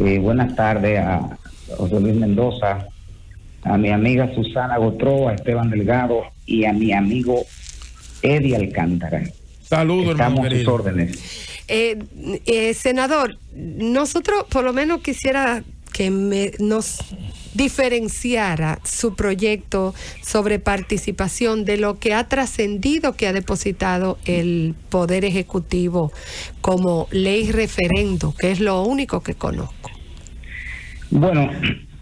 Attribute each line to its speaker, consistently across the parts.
Speaker 1: Buenas tardes a José Luis Mendoza, a mi amiga Susana Gotró, a Esteban Delgado y a mi amigo Eddie Alcántara.
Speaker 2: Saludos, hermano.
Speaker 1: Estamos a sus órdenes.
Speaker 3: Senador, nosotros por lo menos quisiera que nos diferenciara su proyecto sobre participación de lo que ha trascendido, que ha depositado el Poder Ejecutivo como ley referendo, que es lo único que conozco.
Speaker 1: Bueno,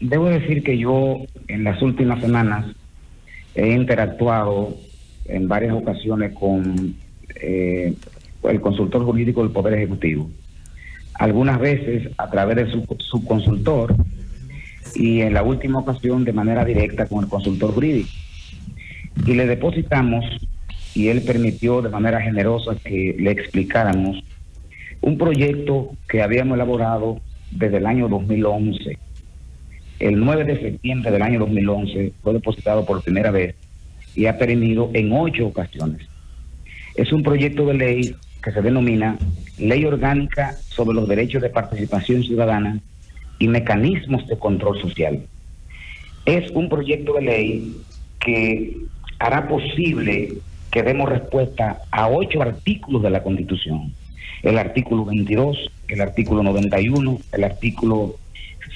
Speaker 1: debo decir que yo en las últimas semanas he interactuado en varias ocasiones con el consultor jurídico del Poder Ejecutivo. Algunas veces a través de su consultor y en la última ocasión de manera directa con el consultor jurídico. Y le depositamos, y él permitió de manera generosa que le explicáramos un proyecto que habíamos elaborado desde el año 2011. El 9 de septiembre del año 2011 fue depositado por primera vez y ha permitido en 8 ocasiones. Es un proyecto de ley que se denomina Ley Orgánica sobre los Derechos de Participación Ciudadana y Mecanismos de Control Social. Es un proyecto de ley que hará posible que demos respuesta a 8 artículos de la Constitución. El artículo 22, el artículo 91, el artículo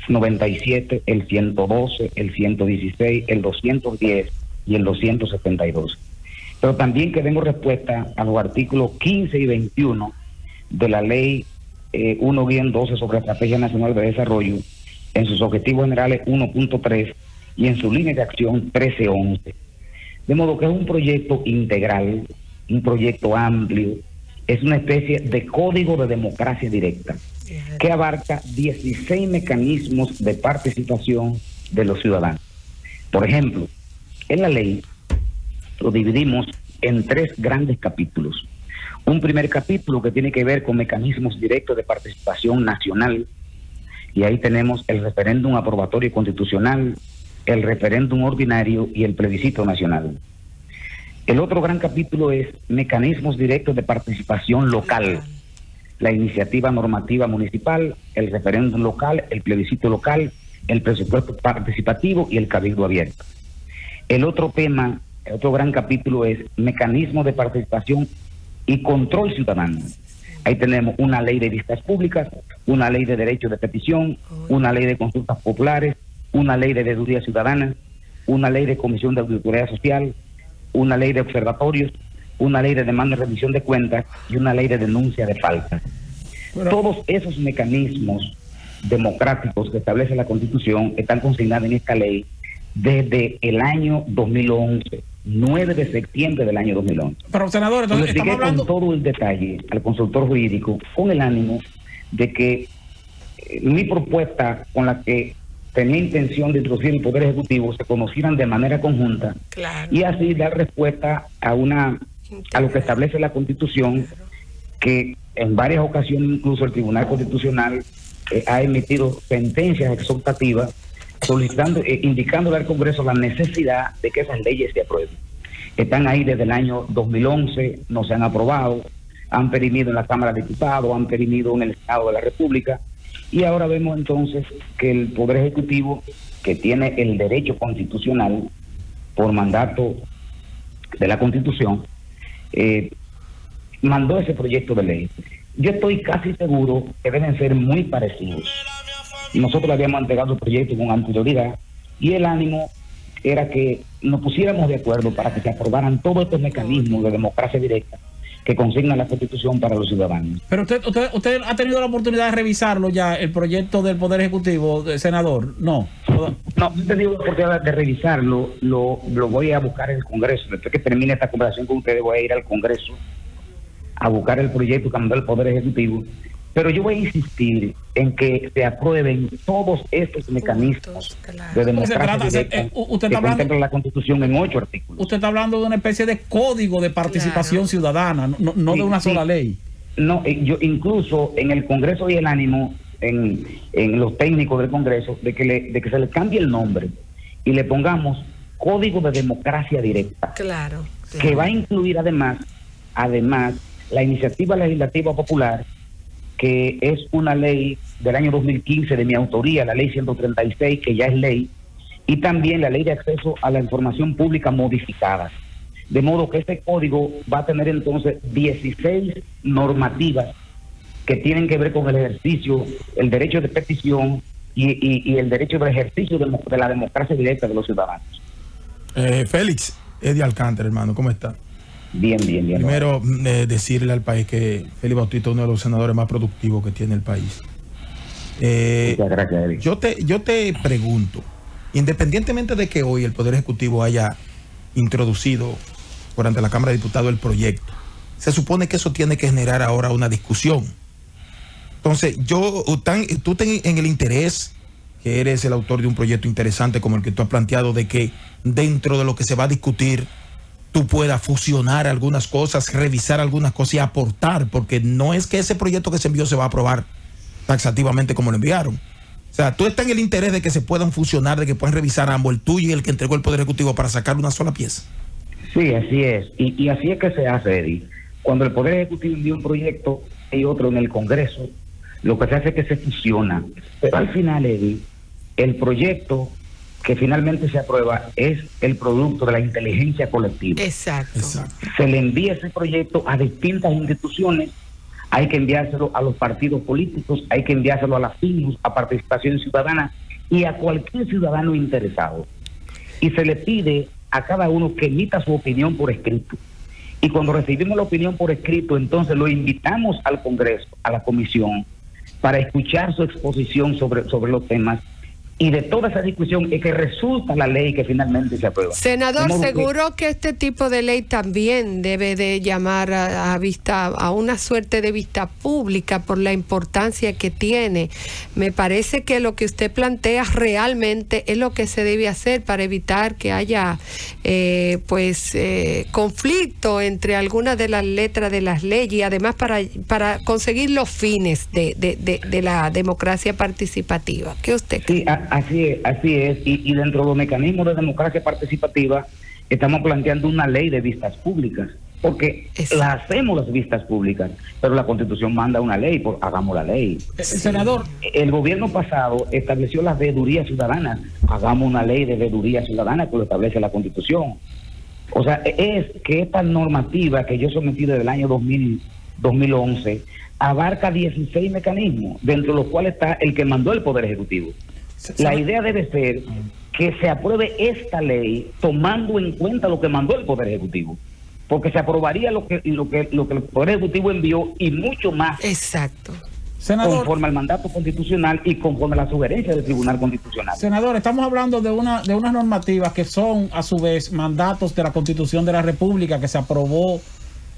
Speaker 1: 97, el 112, el 116, el 210 y el 272. Pero también que demos respuesta a los artículos 15 y 21 de la Ley 1-12 sobre Estrategia Nacional de Desarrollo, en sus objetivos generales 1.3 y en su línea de acción 13-11. De modo que es un proyecto integral, un proyecto amplio, es una especie de código de democracia directa que abarca 16 mecanismos de participación de los ciudadanos. Por ejemplo, en la ley lo dividimos en 3 grandes capítulos. Un primer capítulo que tiene que ver con mecanismos directos de participación nacional, y ahí tenemos el referéndum aprobatorio constitucional, el referéndum ordinario y el plebiscito nacional. El otro gran capítulo es mecanismos directos de participación local, la iniciativa normativa municipal, el referéndum local, el plebiscito local, el presupuesto participativo y el cabildo abierto. El otro tema, el otro gran capítulo es mecanismos de participación y control ciudadano. Ahí tenemos una ley de vistas públicas, una ley de derechos de petición, una ley de consultas populares, una ley de veeduría ciudadana, una ley de comisión de auditoría social, una ley de observatorios, una ley de demanda y rendición de cuentas y una ley de denuncia de faltas. Todos esos mecanismos democráticos que establece la Constitución están consignados en esta ley desde el año 2011, 9 de septiembre del año 2011.
Speaker 2: Pero, senador, entonces
Speaker 1: estamos hablando con todo el detalle al consultor jurídico con el ánimo de que mi propuesta con la que tenía intención de introducir el Poder Ejecutivo se conocieran de manera conjunta, claro, y así dar respuesta a lo que establece la Constitución, que en varias ocasiones incluso el Tribunal Constitucional ha emitido sentencias exhortativas solicitando, indicándole al Congreso la necesidad de que esas leyes se aprueben. Están ahí desde el año 2011, no se han aprobado, han perimido en la Cámara de Diputados, han perimido en el Senado de la República, y ahora vemos entonces que el Poder Ejecutivo, que tiene el derecho constitucional por mandato de la Constitución, mandó ese proyecto de ley. Yo estoy casi seguro que deben ser muy parecidos. Nosotros habíamos entregado el proyecto con anterioridad y el ánimo era que nos pusiéramos de acuerdo para que se aprobaran todos estos mecanismos de democracia directa que consigna la Constitución para los ciudadanos.
Speaker 2: Pero usted ha tenido la oportunidad de revisarlo ya, el proyecto del Poder Ejecutivo, senador. No he tenido la oportunidad
Speaker 1: de revisarlo, lo voy a buscar en el Congreso. Después que termine esta conversación con ustedes voy a ir al Congreso a buscar el proyecto que mandó el Poder Ejecutivo. Pero yo voy a insistir en que se aprueben todos estos mecanismos de democracia directa que contempla la Constitución en 8 artículos.
Speaker 2: Usted está hablando de una especie de código de participación ciudadana, no de una sola ley.
Speaker 1: No, yo incluso en el Congreso y el ánimo, en los técnicos del Congreso, de que se le cambie el nombre y le pongamos Código de Democracia Directa.
Speaker 3: Claro.
Speaker 1: Que va a incluir además la iniciativa legislativa popular que es una ley del año 2015 de mi autoría, la ley 136, que ya es ley, y también la ley de acceso a la información pública modificada. De modo que este código va a tener entonces 16 normativas que tienen que ver con el ejercicio, el derecho de petición y el derecho del ejercicio de la democracia directa de los ciudadanos.
Speaker 4: Félix, Eddie Alcántara, hermano, ¿cómo está?
Speaker 1: Bien.
Speaker 4: Primero, decirle al país que Félix Bautista es uno de los senadores más productivos que tiene el país.
Speaker 1: Muchas gracias, Eddie.
Speaker 4: Yo te pregunto, independientemente de que hoy el Poder Ejecutivo haya introducido durante la Cámara de Diputados el proyecto, se supone que eso tiene que generar ahora una discusión. Entonces, tú ten en el interés, que eres el autor de un proyecto interesante como el que tú has planteado, de que dentro de lo que se va a discutir, tú puedas fusionar algunas cosas, revisar algunas cosas y aportar, porque no es que ese proyecto que se envió se va a aprobar taxativamente como lo enviaron. O sea, tú estás en el interés de que se puedan fusionar, de que puedan revisar ambos, el tuyo y el que entregó el Poder Ejecutivo, para sacar una sola pieza.
Speaker 1: Sí, así es. Y así es que se hace, Eddie. Cuando el Poder Ejecutivo envía un proyecto y otro en el Congreso, lo que se hace es que se fusiona. Pero al final, Eddie, el proyecto que finalmente se aprueba es el producto de la inteligencia colectiva.
Speaker 3: Exacto.
Speaker 1: Se le envía ese proyecto a distintas instituciones, hay que enviárselo a los partidos políticos, hay que enviárselo a las FINUS, a Participación Ciudadana y a cualquier ciudadano interesado. Y se le pide a cada uno que emita su opinión por escrito. Y cuando recibimos la opinión por escrito, entonces lo invitamos al Congreso, a la comisión, para escuchar su exposición sobre los temas. Y de toda esa discusión es que resulta la ley que finalmente se aprueba.
Speaker 3: Senador, seguro que este tipo de ley también debe de llamar a una suerte de vista pública por la importancia que tiene. Me parece que lo que usted plantea realmente es lo que se debe hacer para evitar que haya conflicto entre algunas de las letras de las leyes y además para conseguir los fines de la democracia participativa. ¿Qué usted cree?
Speaker 1: Sí, así es. Y dentro de los mecanismos de democracia participativa estamos planteando una ley de vistas públicas, porque la hacemos las vistas públicas, pero la Constitución manda una ley, hagamos la ley.
Speaker 2: Senador,
Speaker 1: el gobierno pasado estableció las veedurías ciudadanas, hagamos una ley de veeduría ciudadana que lo establece la Constitución. O sea, es que esta normativa que yo sometí desde el año 2011 abarca 16 mecanismos, dentro de los cuales está el que mandó el Poder Ejecutivo. La idea debe ser que se apruebe esta ley tomando en cuenta lo que mandó el Poder Ejecutivo, porque se aprobaría lo que el Poder Ejecutivo envió y mucho más.
Speaker 3: Exacto.
Speaker 2: Senador,
Speaker 1: conforme al mandato constitucional y conforme a la sugerencia del Tribunal Constitucional.
Speaker 2: Senador, estamos hablando de unas normativas que son a su vez mandatos de la Constitución de la República, que se aprobó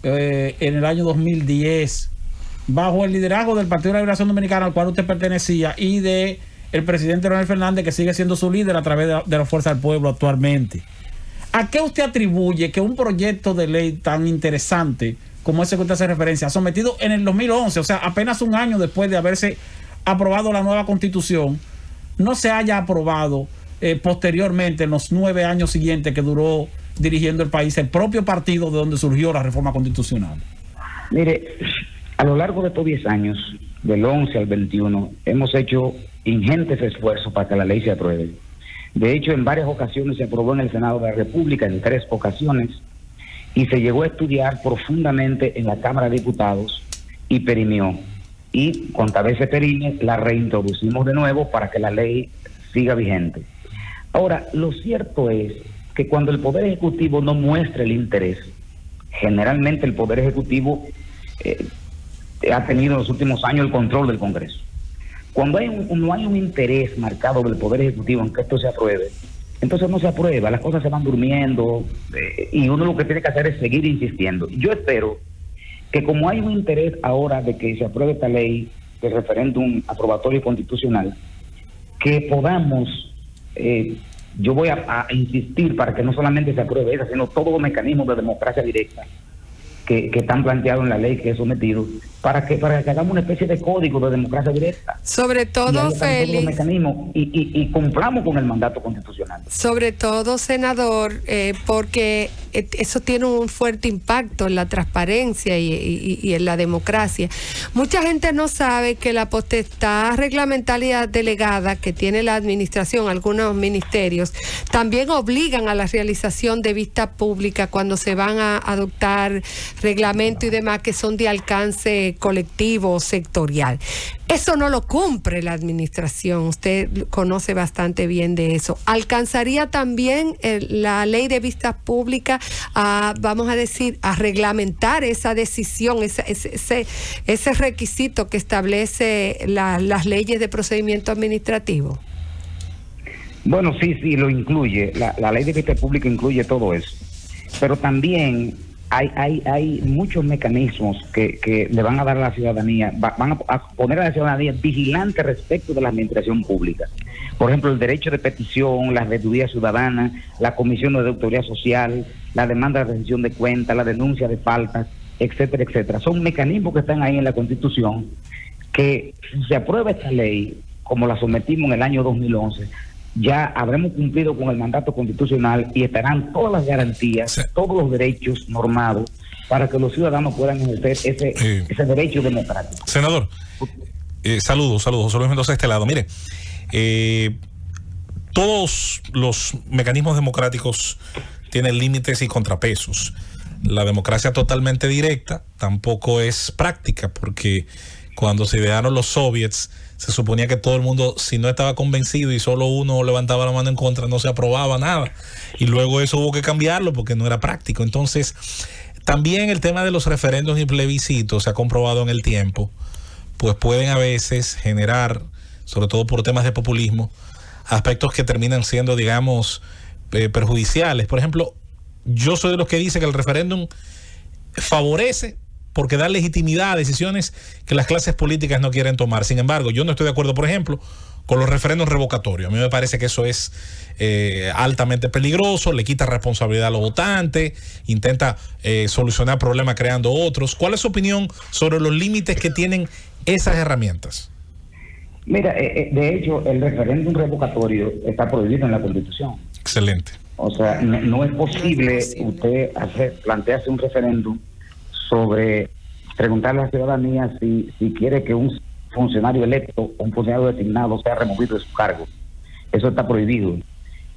Speaker 2: en el año 2010 bajo el liderazgo del Partido de la Liberación Dominicana, al cual usted pertenecía, y de el presidente Leonel Fernández, que sigue siendo su líder a través de la Fuerza del Pueblo actualmente. ¿A qué usted atribuye que un proyecto de ley tan interesante como ese que usted hace referencia, sometido en el 2011, o sea, apenas un año después de haberse aprobado la nueva Constitución, no se haya aprobado posteriormente, en los 9 años siguientes que duró dirigiendo el país, el propio partido de donde surgió la reforma constitucional?
Speaker 1: Mire, a lo largo de estos 10 años, del 11 al 21, hemos hecho ingentes esfuerzos para que la ley se apruebe. De hecho, en varias ocasiones se aprobó en el Senado de la República, en 3 ocasiones, y se llegó a estudiar profundamente en la Cámara de Diputados y perimió. Y cuantas veces perime, la reintroducimos de nuevo para que la ley siga vigente. Ahora, lo cierto es que cuando el Poder Ejecutivo no muestra el interés, generalmente el Poder Ejecutivo ha tenido en los últimos años el control del Congreso. Cuando no hay un interés marcado del Poder Ejecutivo en que esto se apruebe, entonces no se aprueba, las cosas se van durmiendo y uno lo que tiene que hacer es seguir insistiendo. Yo espero que como hay un interés ahora de que se apruebe esta ley de referéndum aprobatorio constitucional, que podamos, yo voy a insistir para que no solamente se apruebe esa, sino todos los mecanismos de democracia directa que están planteados en la ley que he sometido, para que hagamos una especie de código de democracia directa.
Speaker 3: Sobre todo, Félix,
Speaker 1: mecanismos y cumplamos con el mandato constitucional.
Speaker 3: Sobre todo, senador, porque eso tiene un fuerte impacto en la transparencia y en la democracia. Mucha gente no sabe que la potestad reglamentaria delegada que tiene la administración, algunos ministerios, también obligan a la realización de vista pública cuando se van a adoptar reglamentos y demás que son de alcance colectivo o sectorial. Eso no lo cumple la administración. Usted conoce bastante bien de eso. ¿Alcanzaría también la ley de vistas públicas a, vamos a decir, a reglamentar esa decisión, ese requisito que establece las leyes de procedimiento administrativo?
Speaker 1: Bueno, sí, lo incluye. La ley de vistas públicas incluye todo eso. Pero también hay muchos mecanismos que le van a dar a la ciudadanía, van a poner a la ciudadanía vigilante respecto de la administración pública. Por ejemplo, el derecho de petición, la veeduría ciudadana, la comisión de auditoría social, la demanda de rendición de cuentas, la denuncia de faltas, etcétera, etcétera. Son mecanismos que están ahí en la Constitución que, si se aprueba esta ley, como la sometimos en el año 2011, ya habremos cumplido con el mandato constitucional y estarán todas las garantías, sí, todos los derechos normados para que los ciudadanos puedan ejercer ese derecho democrático.
Speaker 5: Senador, saludos, José Luis Mendoza de este lado. Mire, todos los mecanismos democráticos tienen límites y contrapesos. La democracia totalmente directa tampoco es práctica, porque cuando se idearon los soviets, se suponía que todo el mundo, si no estaba convencido y solo uno levantaba la mano en contra, no se aprobaba nada. Y luego eso hubo que cambiarlo porque no era práctico. Entonces, también el tema de los referendos y plebiscitos se ha comprobado en el tiempo, pues pueden a veces generar, sobre todo por temas de populismo, aspectos que terminan siendo, digamos, perjudiciales. Por ejemplo, yo soy de los que dice que el referéndum favorece porque da legitimidad a decisiones que las clases políticas no quieren tomar. Sin embargo, yo no estoy de acuerdo, por ejemplo, con los referendos revocatorios. A mí me parece que eso es altamente peligroso, le quita responsabilidad a los votantes, intenta solucionar problemas creando otros. ¿Cuál es su opinión sobre los límites que tienen esas herramientas?
Speaker 1: Mira, de hecho, el referéndum revocatorio está prohibido en la Constitución.
Speaker 5: Excelente.
Speaker 1: O sea, no es posible usted plantearse un referéndum sobre preguntarle a la ciudadanía si quiere que un funcionario electo o un funcionario designado sea removido de su cargo. Eso está prohibido.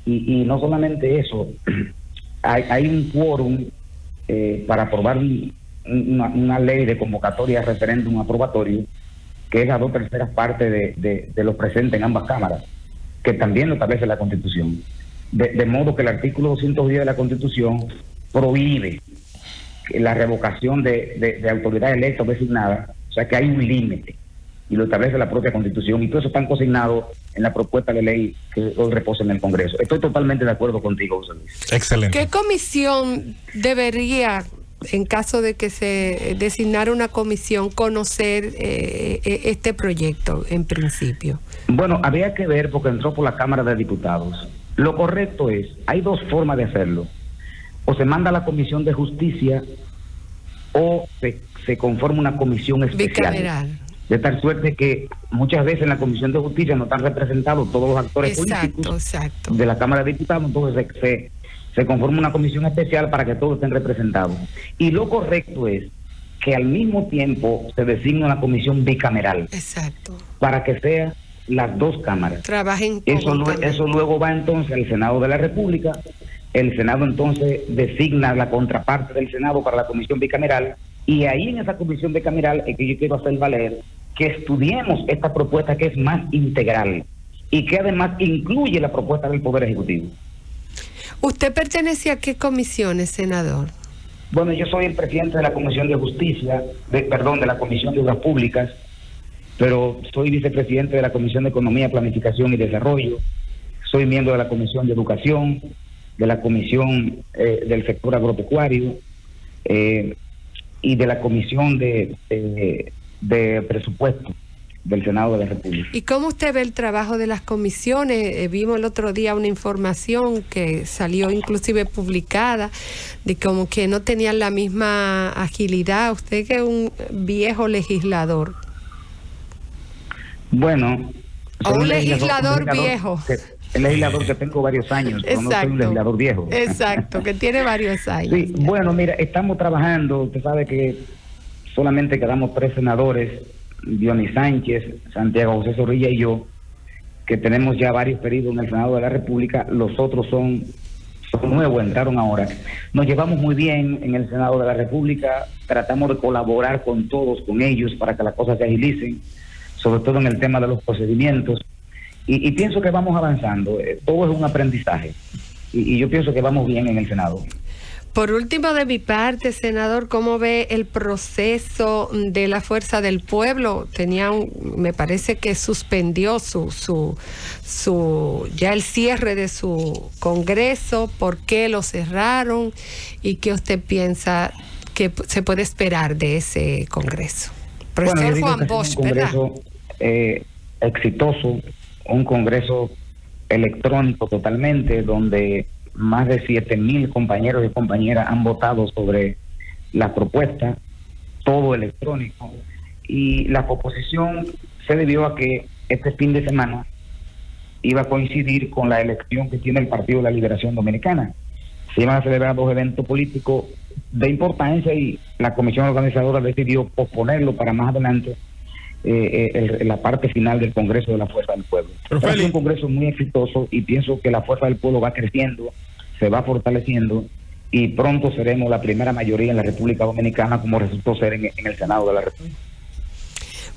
Speaker 1: Y no solamente eso, hay un quórum para aprobar una ley de convocatoria a referéndum aprobatorio, que es a 2/3 partes de los presentes en ambas cámaras, que también lo establece la Constitución. De modo que el artículo 210 de la Constitución prohíbe la revocación de autoridad electa o designada, o sea que hay un límite, y lo establece la propia Constitución, y todo eso está consignado en la propuesta de ley que hoy reposa en el Congreso. Estoy totalmente de acuerdo contigo, José Luis.
Speaker 5: Excelente.
Speaker 3: ¿Qué comisión debería, en caso de que se designara una comisión, conocer este proyecto en principio?
Speaker 1: Bueno, habría que ver, porque entró por la Cámara de Diputados. Lo correcto es, hay dos formas de hacerlo: o se manda a la Comisión de Justicia o se conforma una comisión especial.
Speaker 3: Bicameral.
Speaker 1: De tal suerte que muchas veces en la Comisión de Justicia no están representados todos los actores políticos de la Cámara de Diputados, entonces se conforma una comisión especial para que todos estén representados. Y lo correcto es que al mismo tiempo se designe una comisión bicameral.
Speaker 3: Exacto.
Speaker 1: Para que sea las dos cámaras.
Speaker 3: Trabajen.
Speaker 1: Eso luego va entonces al Senado de la República. El Senado entonces designa la contraparte del Senado para la comisión bicameral, y ahí en esa comisión bicameral es que yo quiero hacer valer que estudiemos esta propuesta, que es más integral y que además incluye la propuesta del Poder Ejecutivo.
Speaker 3: ¿Usted pertenece a qué comisiones, senador?
Speaker 1: Bueno, yo soy el presidente de la Comisión de Justicia, de la Comisión de Obras Públicas, pero soy vicepresidente de la Comisión de Economía, Planificación y Desarrollo, soy miembro de la Comisión de Educación, de la Comisión del Sector Agropecuario y de la Comisión de Presupuesto. del Senado de la República.
Speaker 3: ¿Y cómo usted ve el trabajo de las comisiones? Vimos el otro día una información que salió inclusive publicada de como que no tenían la misma agilidad. Usted que es un viejo legislador.
Speaker 1: Bueno,
Speaker 3: O un legislador viejo.
Speaker 1: El legislador que tengo varios años, pero no soy un legislador viejo.
Speaker 3: Exacto, que tiene varios años.
Speaker 1: Sí, bueno, mira, estamos trabajando, usted sabe que solamente quedamos 3 senadores, Dionis Sánchez, Santiago José Zorrilla y yo, que tenemos ya varios periodos en el Senado de la República. Los otros son nuevos, entraron ahora. Nos llevamos muy bien en el Senado de la República, tratamos de colaborar con todos, con ellos, para que las cosas se agilicen, sobre todo en el tema de los procedimientos. Y pienso que vamos avanzando. Todo es un aprendizaje. Y yo pienso que vamos bien en el Senado.
Speaker 3: Por último, de mi parte, senador, ¿cómo ve el proceso de la Fuerza del Pueblo? Me parece que suspendió ya el cierre de su congreso. ¿Por qué lo cerraron? ¿Y qué usted piensa que se puede esperar de ese congreso? Profesor Juan Bosch, ¿verdad?
Speaker 1: Un congreso exitoso, un congreso electrónico totalmente, donde más de 7,000 compañeros y compañeras han votado sobre la propuesta, todo electrónico. Y la oposición se debió a que este fin de semana iba a coincidir con la elección que tiene el Partido de la Liberación Dominicana. Se iban a celebrar 2 eventos políticos de importancia y la comisión organizadora decidió posponerlo para más adelante, la parte final del Congreso de la Fuerza del Pueblo. Es un congreso muy exitoso y pienso que la Fuerza del Pueblo va creciendo, se va fortaleciendo y pronto seremos la primera mayoría en la República Dominicana, como resultó ser en el Senado de la República.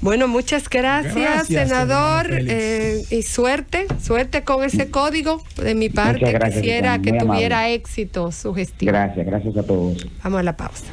Speaker 3: Bueno, muchas gracias senador, y suerte con ese código. De mi parte, quisiera que tuviera éxito su gestión.
Speaker 1: Gracias a todos.
Speaker 3: Vamos a la pausa.